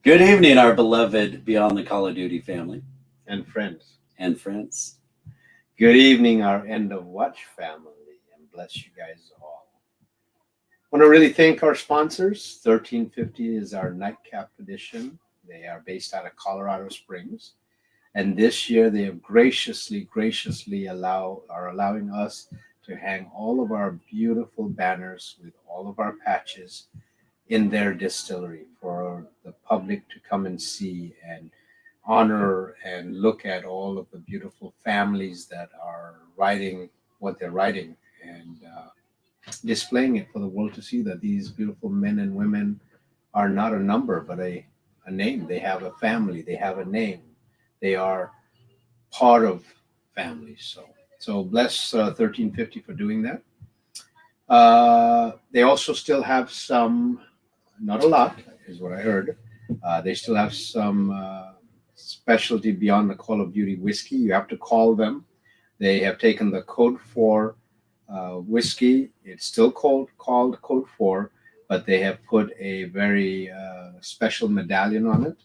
Good evening, our beloved Beyond the Call of Duty family and friends. and friends. Good evening, our End of Watch family, and bless you guys all. Want to really thank our sponsors. 1350 is our nightcap edition. They are based out of Colorado Springs, and this year they have graciously allowing us to hang all of our beautiful banners with all of our patches in their distillery for the public to come and see and honor and look at all of the beautiful families that are writing what they're writing and displaying it for the world to see that these beautiful men and women are not a number but a name. They have a family, they have a name, they are part of families. So bless 1350 for doing that. They also still have some, not a lot, is what I heard. They still have some specialty beyond the Call of Duty whiskey. You have to call them. They have taken the Code 4 whiskey. It's still called Code 4, but they have put a very special medallion on it.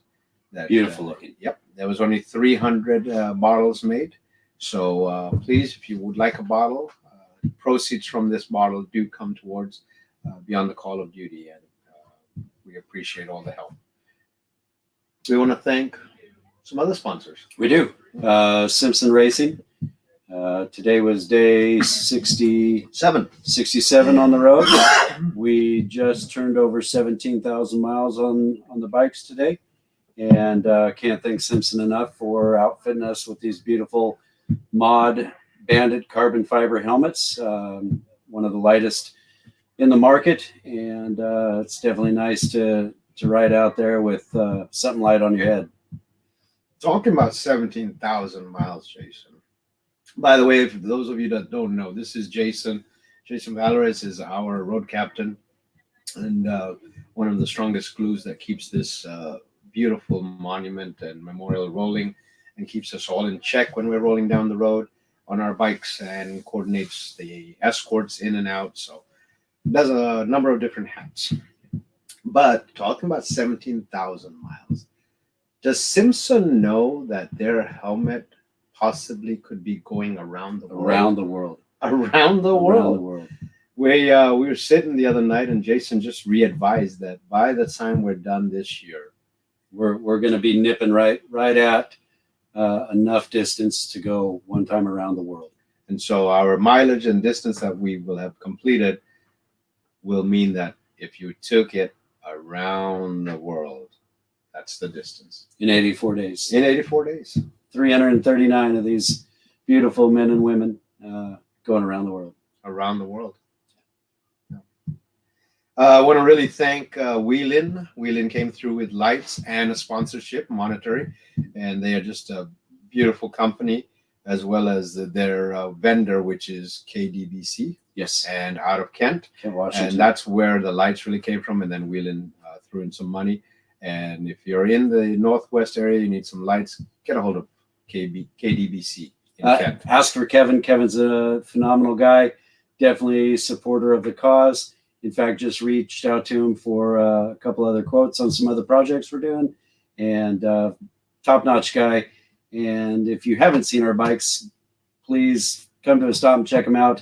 Beautiful looking. Yep. There was only 300 bottles made. So please, if you would like a bottle, proceeds from this bottle do come towards Beyond the Call of Duty, and we appreciate all the help. We want to thank some other sponsors. We do. Simpson Racing. Today was day 67 on the road. We just turned over 17,000 miles on the bikes today, and can't thank Simpson enough for outfitting us with these beautiful mod banded carbon fiber helmets, one of the lightest in the market, and it's definitely nice to ride out there with something light on your head. Talking about 17,000 miles, Jason. By the way, for those of you that don't know, this is Jason. Jason Valores is our road captain and one of the strongest glues that keeps this beautiful monument and memorial rolling and keeps us all in check when we're rolling down the road on our bikes and coordinates the escorts in and out. So does a number of different hats. But talking about 17,000 miles, does Simpson know that their helmet possibly could be going around the world? Around the world. Around the world. Around the world. We were sitting the other night, and Jason just re-advised that by the time we're done this year, we're going to be nipping right at enough distance to go one time around the world. And so our mileage and distance that we will have completed will mean that if you took it around the world, that's the distance. In 84 days. In 84 days. 339 of these beautiful men and women going around the world. Around the world. I want to really thank Wheelin. Wheelin came through with lights and a sponsorship, monetary, and they are just a beautiful company, as well as their vendor, which is KDBC. Yes. And out of Kent, Washington. And that's where the lights really came from. And then Wheelin threw in some money. And if you're in the Northwest area, you need some lights, get a hold of KDBC in Kent. Ask for Kevin. Kevin's a phenomenal guy, definitely a supporter of the cause. In fact, just reached out to him for a couple other quotes on some other projects we're doing, and top-notch guy. And if you haven't seen our bikes, please come to a stop and check them out.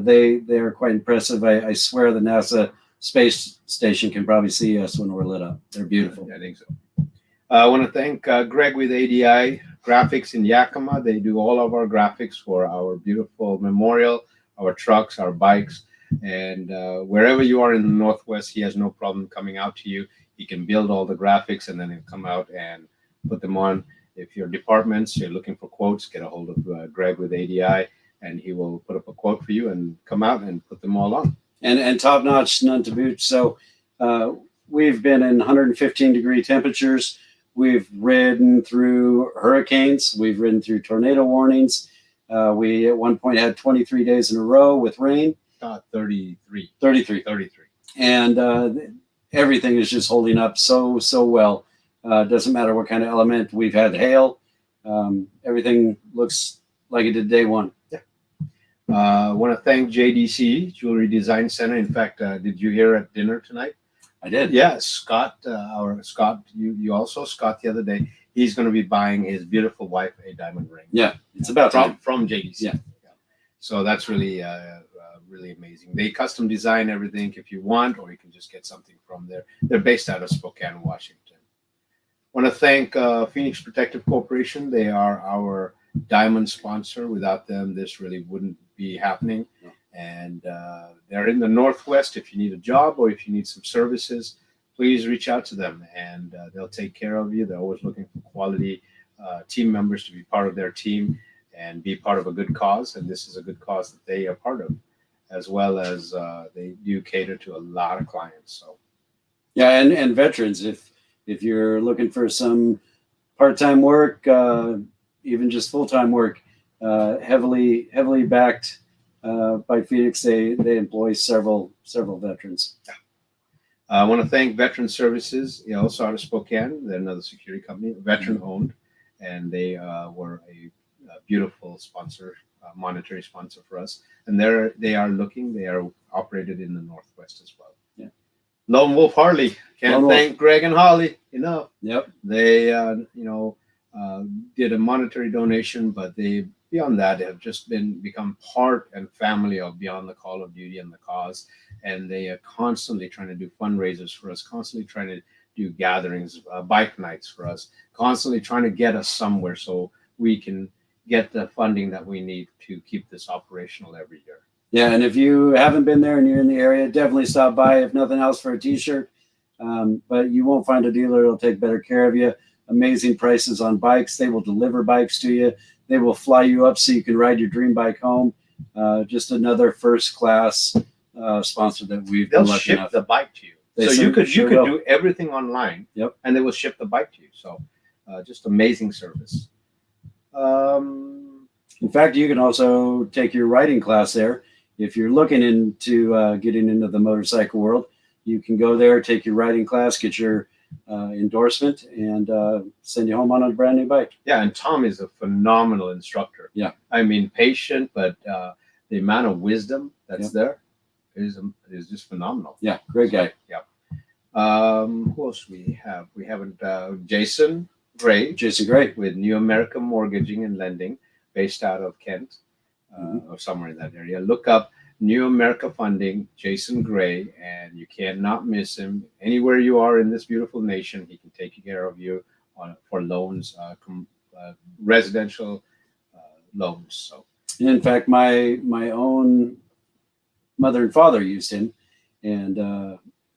They are quite impressive. I swear the NASA space station can probably see us when we're lit up. They're beautiful. I think so. I want to thank Greg with ADI Graphics in Yakima. They do all of our graphics for our beautiful memorial, our trucks, our bikes. And wherever you are in the Northwest, he has no problem coming out to you. He can build all the graphics and then he'll come out and put them on. If your departments, you're looking for quotes, get a hold of Greg with ADI, and he will put up a quote for you and come out and put them all on. And top notch, none to boot. So we've been in 115-degree temperatures. We've ridden through hurricanes. We've ridden through tornado warnings. We at one point had 23 days in a row with rain. 33. And everything is just holding up so well. Doesn't matter what kind of element. We've had hail. Everything looks like it did day one. Yeah. I want to thank JDC, Jewelry Design Center. In fact, did you hear at dinner tonight? I did. Yeah, Scott, Scott the other day, he's going to be buying his beautiful wife a diamond ring. Yeah, it's about time. From JDC. Yeah. So that's really really amazing. They custom design everything if you want, or you can just get something from there. They're based out of Spokane, Washington. Want to thank Phoenix Protective Corporation. They are our diamond sponsor. Without them, this really wouldn't be happening. No. And they're in the Northwest. If you need a job or if you need some services, please reach out to them, and they'll take care of you. They're always looking for quality team members to be part of their team and be part of a good cause. And this is a good cause that they are part of, as well as they do cater to a lot of clients. So, yeah, and veterans, if you're looking for some part-time work, even just full-time work, heavily backed by Phoenix, they employ several veterans. I want to thank Veteran Services, also out of Spokane. They're another security company, veteran-owned, and they were a beautiful sponsor, monetary sponsor for us. And they are operated in the Northwest as well. Yeah. Lone Wolf Harley, can't thank Greg and Holly enough. Yep. They did a monetary donation, but they beyond that have just become part and family of Beyond the Call of Duty and the cause. And they are constantly trying to do fundraisers for us, constantly trying to do gatherings, bike nights for us, constantly trying to get us somewhere so we can get the funding that we need to keep this operational every year. Yeah, and if you haven't been there and you're in the area, definitely stop by, if nothing else, for a t-shirt. But you won't find a dealer that'll take better care of you. Amazing prices on bikes. They will deliver bikes to you. They will fly you up so you can ride your dream bike home. Just another first-class sponsor that They'll ship the bike to you. So you could do everything online. Yep. And they will ship the bike to you. So just amazing service. In fact, you can also take your riding class there. If you're looking into getting into the motorcycle world, you can go there, take your riding class, get your endorsement, and send you home on a brand new bike. Yeah, and Tom is a phenomenal instructor. Yeah. I mean, patient, but the amount of wisdom that's there is just phenomenal. Yeah, great guy. Yeah. Who else we have? We haven't Jason Gray. Jason Gray with New America Mortgaging and Lending, based out of Kent or somewhere in that area. Look up New America Funding, Jason Gray, and you cannot miss him. Anywhere you are in this beautiful nation, he can take care of you for loans, residential loans. So, in fact, my own mother and father used him, and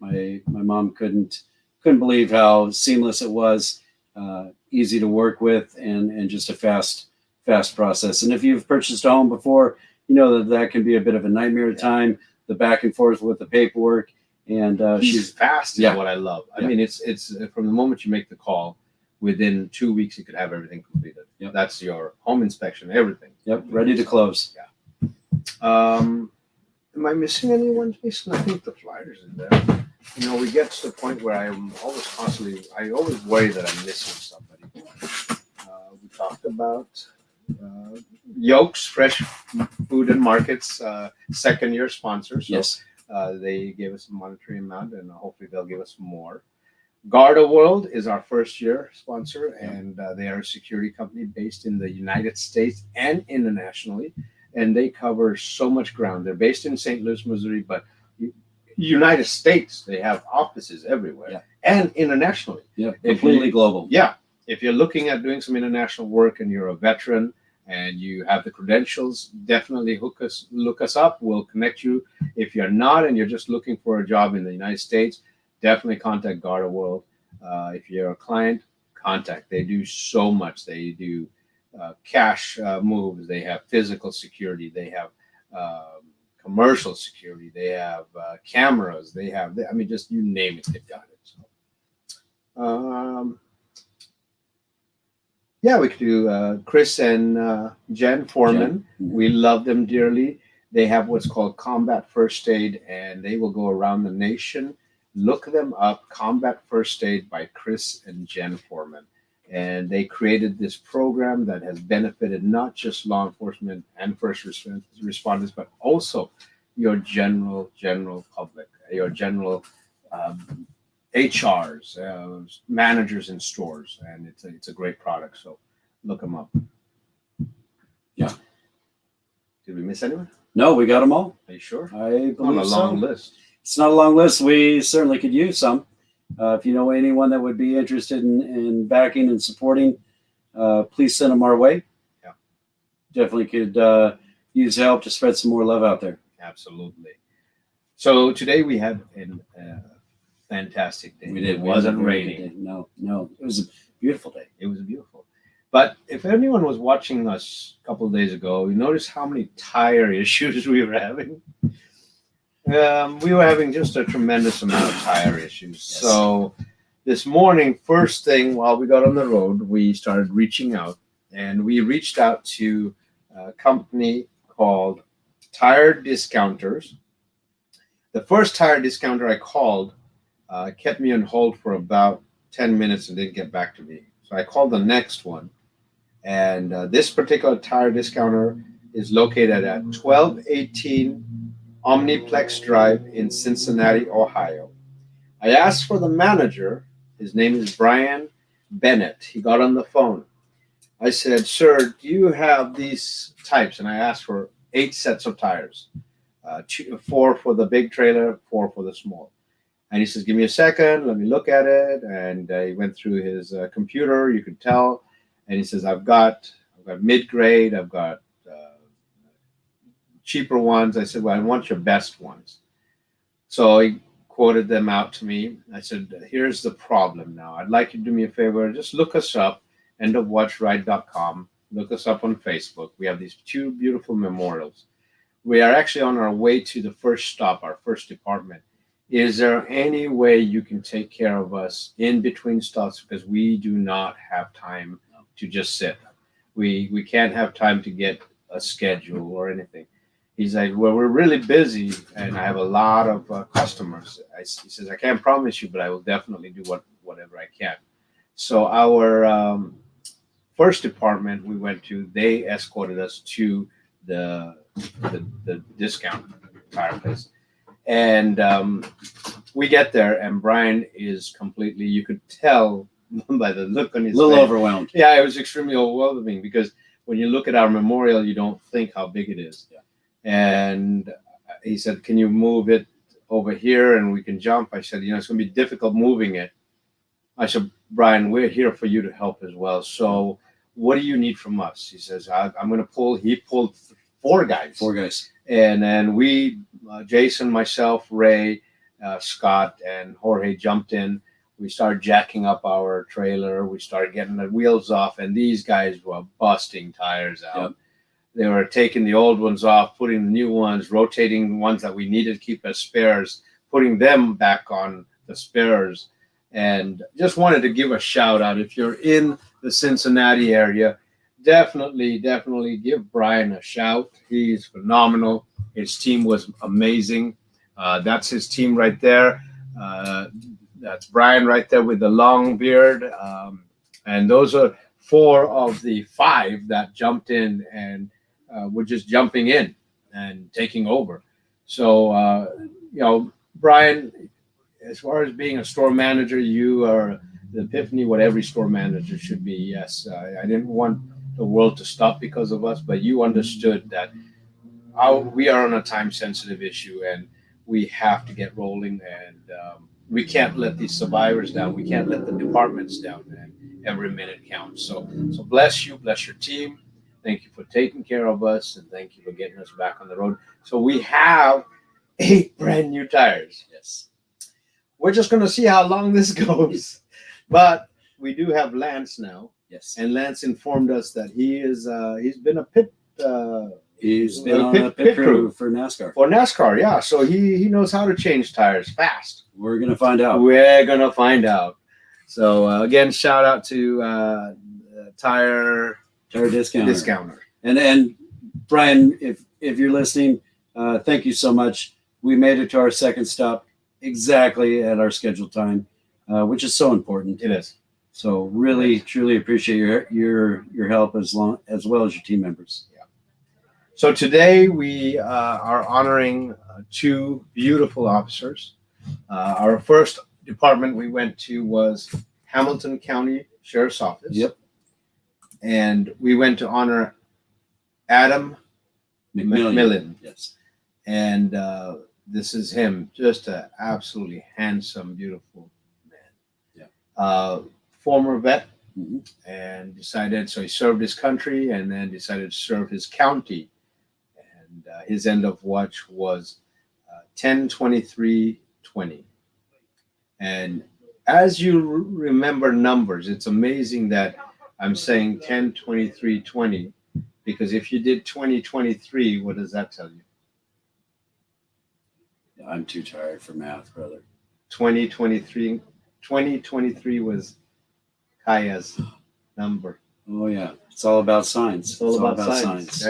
my mom couldn't believe how seamless it was, easy to work with, and just a fast process. And if you've purchased a home before, you know that can be a bit of a nightmare at time, the back and forth with the paperwork. And she's fast is what I love. I mean, it's from the moment you make the call, within 2 weeks you could have everything completed. Yep. That's your home inspection, everything. Yep, ready to close. Yeah. Am I missing anyone, Jason? I think the flyer's in there. You know, we get to the point where I always worry that I'm missing somebody. We talked about Yolks Fresh Food and Markets, second-year sponsors. So, yes. They gave us a monetary amount, and hopefully they'll give us more. Garda World is our first-year sponsor, and they are a security company based in the United States and internationally, and they cover so much ground. They're based in St. Louis, Missouri, but United States, they have offices everywhere, and internationally. Yeah, completely global. Yeah. If you're looking at doing some international work and you're a veteran and you have the credentials, definitely look us up. We'll connect you. If you're not and you're just looking for a job in the United States, definitely contact Garda World. If you're a client, contact. They do so much. They do cash moves. They have physical security. They have commercial security. They have cameras. They have, I mean, just you name it, they've got it. So, yeah, we could do Chris and Jen Foreman. We love them dearly. They have what's called Combat First Aid, and they will go around the nation. Look them up, Combat First Aid by Chris and Jen Foreman. And they created this program that has benefited not just law enforcement and first responders, but also your general public, your general HRs, managers in stores, and it's a great product. So look them up. Yeah. Did we miss anyone? No, we got them all. Are you sure? I believe On a long so. list. It's not a long list. We certainly could use some. If you know anyone that would be interested in backing and supporting, please send them our way. Yeah. Definitely could use help to spread some more love out there. Absolutely. So today we had a fantastic day. We did. It wasn't raining. No. It was a beautiful day. It was beautiful. But if anyone was watching us a couple of days ago, you noticed how many tire issues we were having. We were having just a tremendous amount of tire issues. Yes. So this morning, first thing while we got on the road, we started reaching out, and we reached out to a company called Tire Discounters. The first tire discounter I called kept me on hold for about 10 minutes and didn't get back to me. So I called the next one, and this particular tire discounter is located at 1218 Omniplex Drive in Cincinnati, Ohio. I asked for the manager. His name is Brian Bennett. He got on the phone. I said, "Sir, do you have these types?" And I asked for 8 sets of tires, 4 for the big trailer, 4 for the small. And he says, "Give me a second. Let me look at it." And he went through his computer. You could tell. And he says, I've got mid-grade. I've got cheaper ones. I said, "Well, I want your best ones." So he quoted them out to me. I said, "Here's the problem now. I'd like you to do me a favor. Just look us up, endofwatchride.com. Look us up on Facebook. We have these 2 beautiful memorials. We are actually on our way to the first stop, our first department. Is there any way you can take care of us in between stops? Because we do not have time to just sit. We can't have time to get a schedule or anything." He's like, "Well, we're really busy, and I have a lot of customers." He says, "I can't promise you, but I will definitely do whatever I can." So our first department we went to, they escorted us to the discount tire place, and we get there, and Brian is completely, you could tell by the look on his A little face. overwhelmed. Yeah, it was extremely overwhelming because when you look at our memorial, you don't think how big it is. Yeah. And he said, "Can you move it over here and we can jump?" I said, "It's going to be difficult moving it." I said, "Brian, we're here for you to help as well. So what do you need from us?" He says, "I'm going to pull." He pulled 4 guys. 4 guys. And then we, Jason, myself, Ray, Scott, and Jorge jumped in. We started jacking up our trailer. We started getting the wheels off, and these guys were busting tires out. Yep. They were taking the old ones off, putting the new ones, rotating the ones that we needed to keep as spares, putting them back on the spares. And just wanted to give a shout out. If you're in the Cincinnati area, definitely give Brian a shout. He's phenomenal. His team was amazing. That's his team right there. That's Brian right there with the long beard. And those are 4 of the 5 that jumped in and were just jumping in and taking over. So, Brian, as far as being a store manager, you are the epiphany what every store manager should be. Yes, I didn't want the world to stop because of us, but you understood that we are on a time-sensitive issue, and we have to get rolling, and we can't let these survivors down. We can't let the departments down, and every minute counts. So bless you, bless your team. Thank you for taking care of us, and thank you for getting us back on the road. So we have 8 brand new tires. Yes. We're just going to see how long this goes, but we do have Lance now. Yes. And Lance informed us that he's been a pit. He's been on a pit crew for NASCAR. For NASCAR, yeah. So he knows how to change tires fast. We're gonna find out. We're gonna find out. So again, shout out to Tire Discounter. And Brian, if you're listening, thank you so much. We made it to our second stop exactly at our scheduled time, which is so important. It is. So really, truly appreciate your help as well as your team members. Yeah. So today we are honoring 2 beautiful officers. Our first department we went to was Hamilton County Sheriff's Office. Yep. And we went to honor Adam McMillan. Yes. And this is him, just an absolutely handsome, beautiful man. Yeah. Former vet, Mm-hmm. and decided, so he served his country and then decided to serve his county. And his end of watch was 10/23/20. And as you remember numbers, it's amazing that I'm saying 10/23/20, because if you did 2023, what does that tell you? I'm too tired for math, brother. 2023 was Kaya's number. Oh yeah, it's all about science. It's all about science.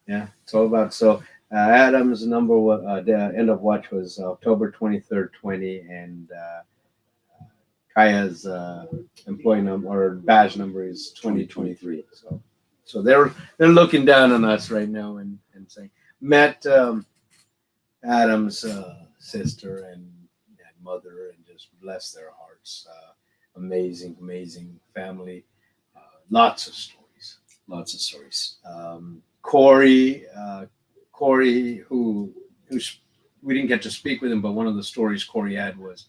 Yeah, it's all about. So Adam's number, the end of watch was October 23rd, 20, and Kaya's employee number or badge number is 2023. So they're looking down on us right now and saying, met Adam's sister and mother, and just bless their hearts. Amazing family. Lots of stories. Corey, who we didn't get to speak with him, but one of the stories Corey had was,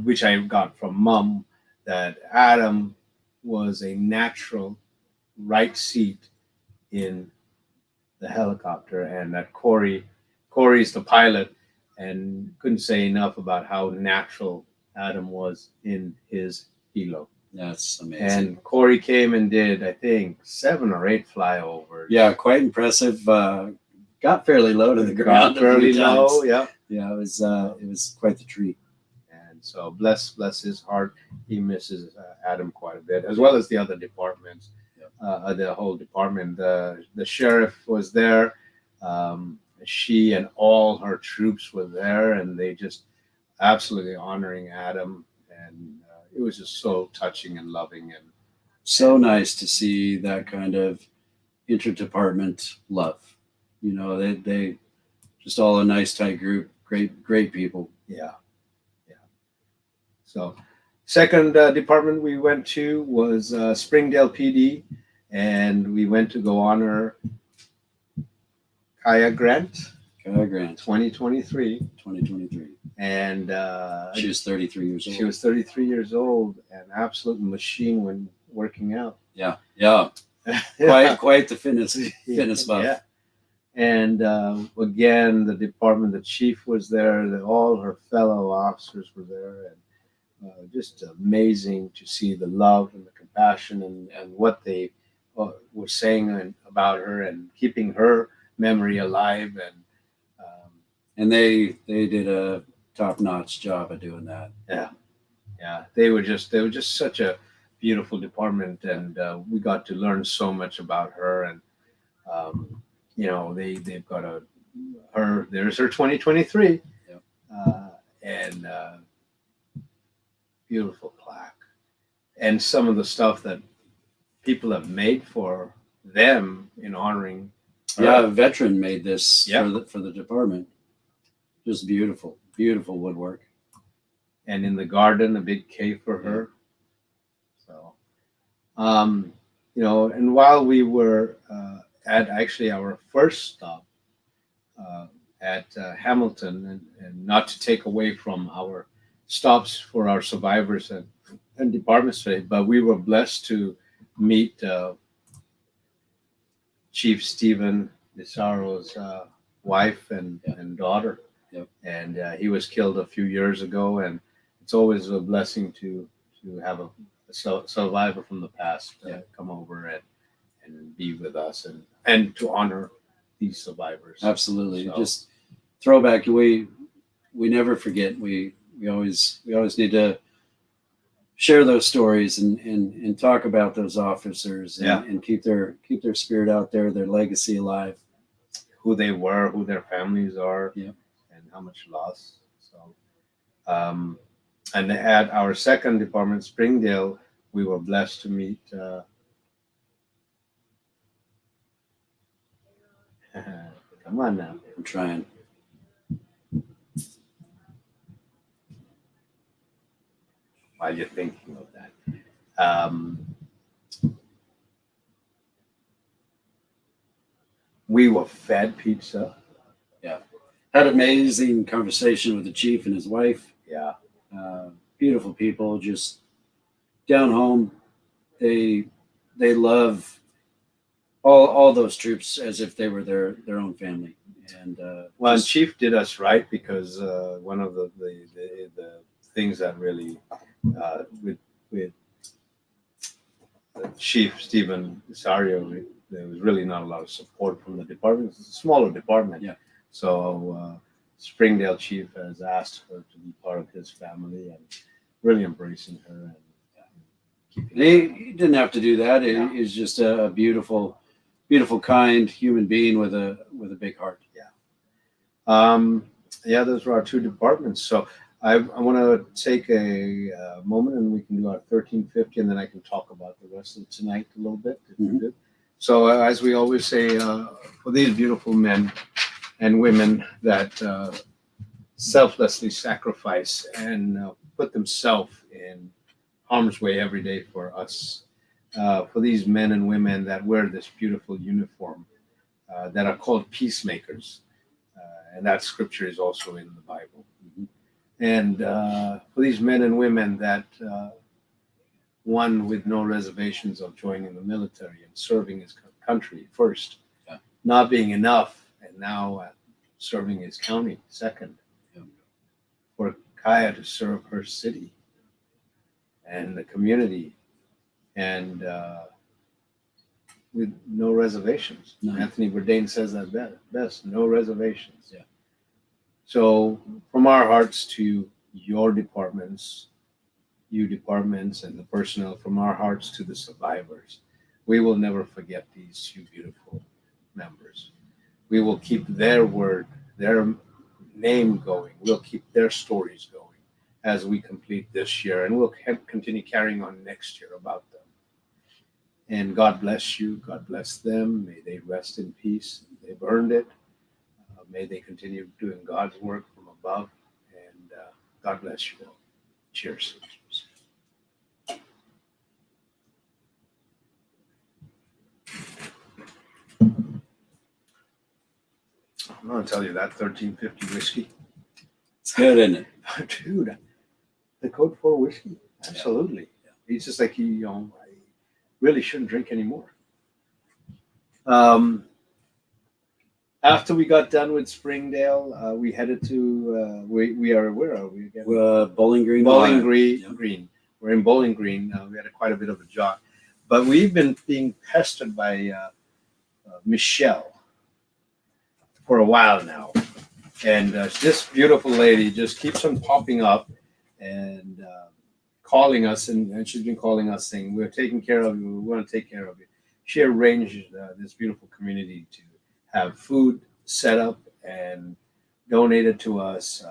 which I got from Mom, that Adam was a natural right seat in the helicopter, and that Corey's the pilot, and couldn't say enough about how natural Adam was in his helo. That's amazing. And Corey came and did, I think, 7 or 8 flyovers. Yeah, quite impressive. Got fairly low to the ground. Fairly low, yeah. Yeah, it was quite the treat. And so bless his heart. He misses Adam quite a bit, as well as the other departments. Yep. The whole department. The sheriff was there. She and all her troops were there, and they just absolutely honoring Adam. And it was just so touching and loving, and so nice to see that kind of interdepartment love. You know, they just all a nice tight group, great people. Yeah. So second department we went to was Springdale PD, and we went to go honor Kaya Grant. 2023. And she was 33 years old. She was 33 years old, an absolute machine when working out. Yeah. Quite the fitness buff. Yeah. And again, the department, the chief was there, all her fellow officers were there, and just amazing to see the love and the compassion and what they were saying about her and keeping her memory alive. And they did a top-notch job of doing that. Yeah. They were just such a beautiful department, and we got to learn so much about her. And you know, they've got there's her 2023. Yep. And beautiful plaque, and some of the stuff that people have made for them in honoring her. Yeah, a veteran made this for the department. Just beautiful woodwork. And in the garden, a big cave for her. So, you know, and while we were at actually our first stop at Hamilton, and not to take away from our stops for our survivors and departments today, but we were blessed to meet Chief Stephen DeSaro's wife and daughter. Yep. And he was killed a few years ago, and it's always a blessing to have a survivor from the past come over and be with us and to honor these survivors. Absolutely. So, just throwback. We never forget. We always need to share those stories and talk about those officers and keep their spirit out there, their legacy alive, who they were, who their families are. Yeah. And how much loss. So, and at our second department, Springdale, we were blessed to meet. Come on now. I'm trying. while you're thinking of that. We were fed pizza. Had amazing conversation with the chief and his wife. Yeah. Beautiful people, just down home. They love all those troops as if they were their own family. And Well, and just- Chief did us right because one of the things that really with Chief Stephen Isario, there was really not a lot of support from the department. It's a smaller department. Yeah. So Springdale Chief has asked her to be part of his family and really embracing her and keeping he didn't have to do that. He's just a beautiful, kind human being with a big heart. Yeah, those were our two departments. So I want to take a moment and we can do our 1350 and then I can talk about the rest of tonight a little bit. If you do. So as we always say, for these beautiful men and women that selflessly sacrifice and put themselves in harm's way every day for us, for these men and women that wear this beautiful uniform that are called peacemakers. And that scripture is also in the Bible. And for these men and women that one with no reservations of joining the military and serving his country first, not being enough, and now serving his county second. For Kaya to serve her city and the community, and with no reservations. No. Anthony Bourdain says that best, no reservations. Yeah. So from our hearts to your departments, you departments and the personnel, from our hearts to the survivors, we will never forget these two beautiful members. We will keep their word, their name going. We'll keep their stories going as we complete this year, and we'll continue carrying on next year about them. And God bless you. God bless them. May they rest in peace. They've earned it. May they continue doing God's work from above. And God bless you all. Cheers. I'm going to tell you that 1350 whiskey. It's good, isn't it? Dude, the code 4 whiskey. Absolutely. Yeah. He's just like, I really shouldn't drink anymore. After we got done with Springdale, we headed to, where are we again? Bowling Green. Bowling Ohio. Green. Yep. Green. We're in Bowling Green. We had quite a bit of a jog. But we've been being pestered by Michelle for a while now. And this beautiful lady just keeps on popping up and calling us. And she's been calling us saying, we're taking care of you. We want to take care of you. She arranged this beautiful community to have food set up and donated to us,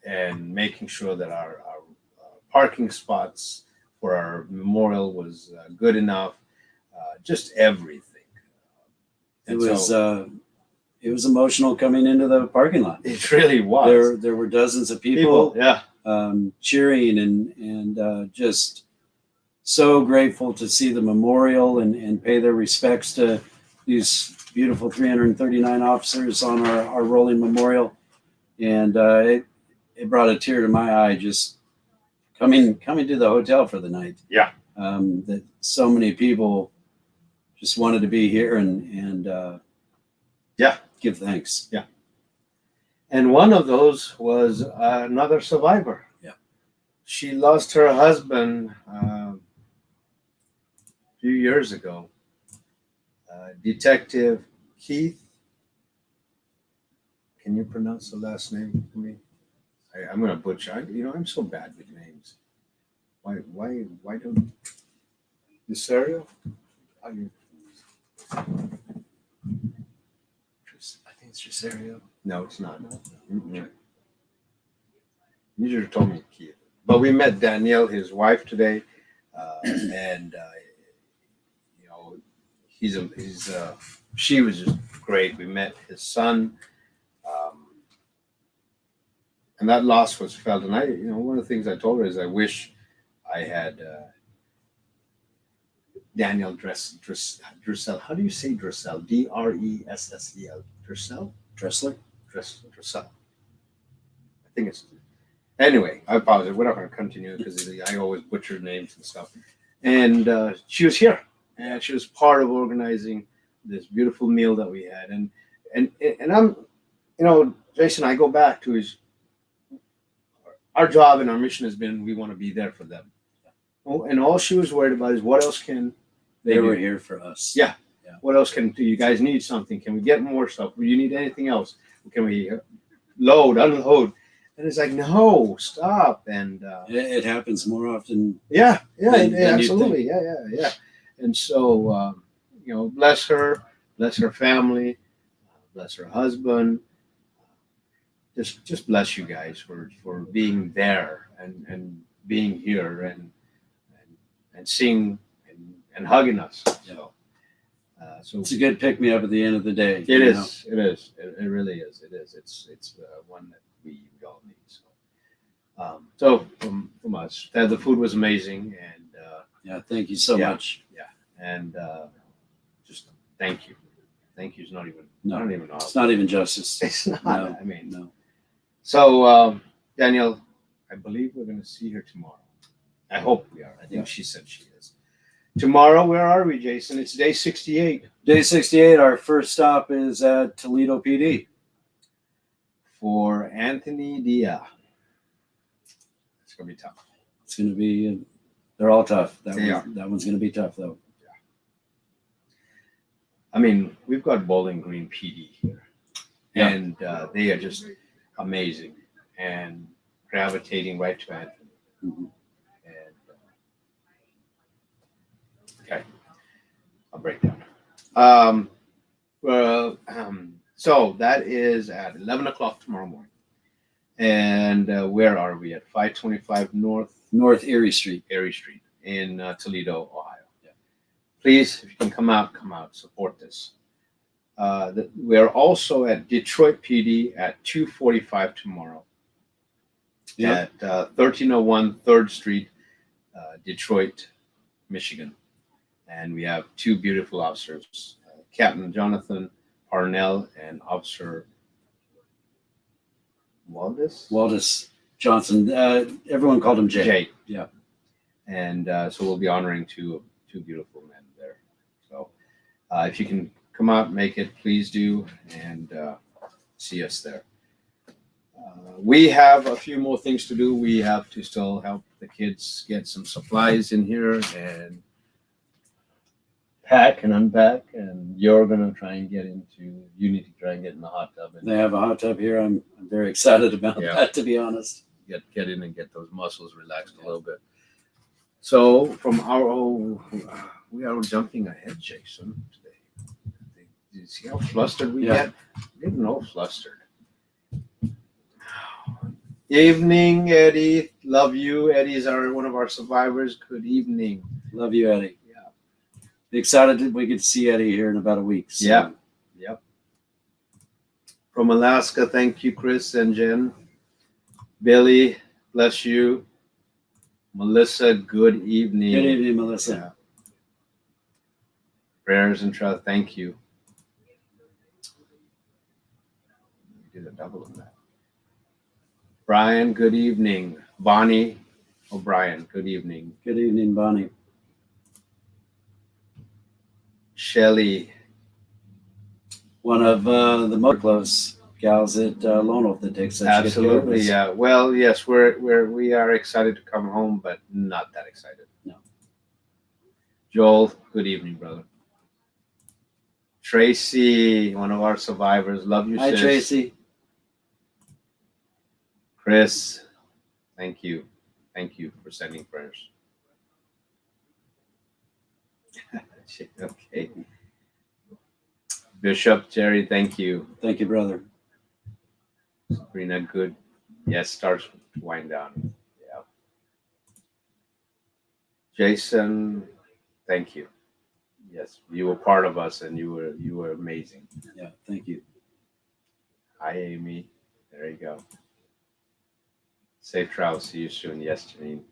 and making sure that our parking spots for our memorial was good enough, just everything. It was emotional coming into the parking lot. It really was. There were dozens of people yeah. Cheering and just so grateful to see the memorial and pay their respects to these beautiful 339 officers on our rolling memorial. And it brought a tear to my eye just coming to the hotel for the night. Yeah. That so many people just wanted to be here and give thanks. Yeah. And one of those was another survivor. Yeah. She lost her husband a few years ago. Detective Keith. Can you pronounce the last name for me? I'm going to butcher. I'm so bad with names. Why don't Cesario? How do you? I think it's Cesario. No, it's not. Mm-hmm. You should have told me, Keith. But we met Danielle, his wife, today, and she was just great. We met his son, and that loss was felt. And one of the things I told her is I wish I had Daniel Dressel. How do you say Dressel? Dressel. Dressel? Dressler. Dressel. I think it's. Anyway, I apologize. We're not going to continue because I always butcher names and stuff. And she was here, and she was part of organizing this beautiful meal that we had. And I'm, Jason, I go back to our job and our mission has been we want to be there for them. And all she was worried about is what else can They were here for us. Yeah. What else do you guys need something? Can we get more stuff? Do you need anything else? Can we load, unload? And it's like, no, stop. And it happens more often. Yeah, than you absolutely. Yeah. And so, bless her family, bless her husband. Just bless you guys for being there and being here and seeing and hugging us. So It's a good pick me up at the end of the day. It is. It really is. It is. It's one that we all need. So from us, the food was amazing, and thank you so much. Yeah, and just thank you. Thank you is not even. No, I don't even know. It's not even justice. It's not. No, I mean, no. So Daniel, I believe we're going to see her tomorrow. I hope we are. I think she said she is. Tomorrow, where are we, Jason? It's day 68. Day 68, our first stop is at Toledo PD. For Anthony Dia. It's going to be tough. It's going to be, they're all tough. That one's going to be tough, though. Yeah. I mean, we've got Bowling Green PD here. Yeah. And they are just amazing and gravitating right to Anthony. Mm-hmm. Okay, I'll break down. So that is at 11 o'clock tomorrow morning. And where are we? At 525 North Erie Street. Erie Street in Toledo, Ohio. Yeah. Please, if you can come out, support this. We're also at Detroit PD at 2:45 tomorrow. Yep. At 1301 3rd Street, Detroit, Michigan. And we have two beautiful officers, Captain Jonathan Parnell and Officer Waldis Johnson. Everyone called him Jay. Jay. Yeah. And so we'll be honoring two beautiful men there. So if you can come out, make it, please do, and see us there. We have a few more things to do. We have to still help the kids get some supplies in here and pack and unpack, and you're gonna try and you need to try and get in the hot tub. They have a hot tub here. I'm very excited about that, to be honest. Get in and get those muscles relaxed a little bit. So from we are jumping ahead, Jason, today. Do you see how flustered we get? We're getting all flustered. Evening, Eddie. Love you. Eddie's one of our survivors. Good evening. Love you, Eddie. Excited that we get to see Eddie here in about a week. So. Yeah. Yep. From Alaska, thank you, Chris and Jen. Billy, bless you. Melissa, good evening. Good evening, Melissa. Yeah. Prayers and trust, thank you. We did a double on that. Brian, good evening. Bonnie O'Brien, good evening. Good evening, Bonnie. Shelly. One of the more close gals at Lone Wolf that takes such Absolutely, good care of us. Yeah. Well, yes, we are excited to come home, but not that excited. No. Joel, good evening, brother. Tracy, one of our survivors. Love you, Hi, sis. Tracy. Chris, thank you. Thank you for sending prayers. Okay. Bishop Jerry, thank you. Thank you, brother. Sabrina, good. Yes, starts to wind down. Yeah. Jason, thank you. Yes, you were part of us, and you were amazing. Yeah, thank you. Hi, Amy. There you go. Safe travel. See you soon. Yes, Janine.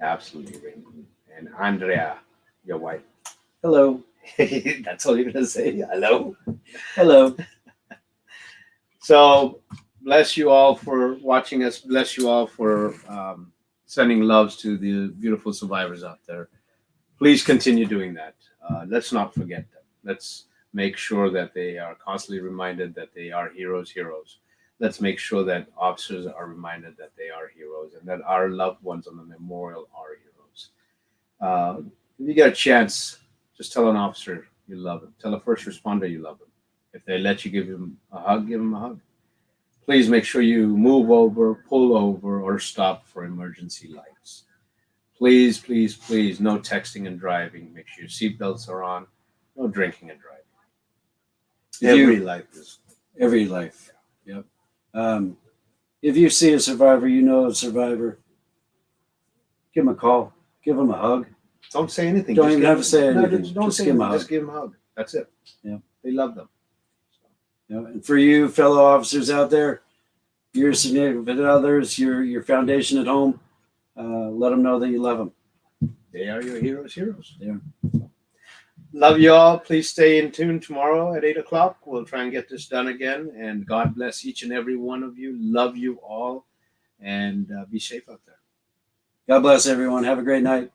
Absolutely, Raymond. And Andrea, your wife. Hello. That's all you're gonna say. Hello. Hello. So bless you all for watching us. Bless you all for sending loves to the beautiful survivors out there. Please continue doing that. Let's not forget them. Let's make sure that they are constantly reminded that they are heroes. Let's make sure that officers are reminded that they are heroes and that our loved ones on the memorial are heroes. If you get a chance, just tell an officer you love him. Tell a first responder you love him. If they let you give him a hug, give him a hug. Please make sure you move over, pull over, or stop for emergency lights. Please, please, please, no texting and driving. Make sure your seatbelts are on. No drinking and driving. Every life is. Every life. Yep. If you see a survivor, you know a survivor, give them a call. Give them a hug. Don't say anything. Don't Just even give have to them- say no, anything. don't Just say give 'em a anything. hug. Just give them a hug. That's it. Yeah. They love them. You know, and for you fellow officers out there, your significant others, your foundation at home, let them know that you love them. They are your heroes. Yeah. Love you all. Please stay in tune tomorrow at 8 o'clock. We'll try and get this done again. And God bless each and every one of you. Love you all. And be safe out there. God bless everyone. Have a great night.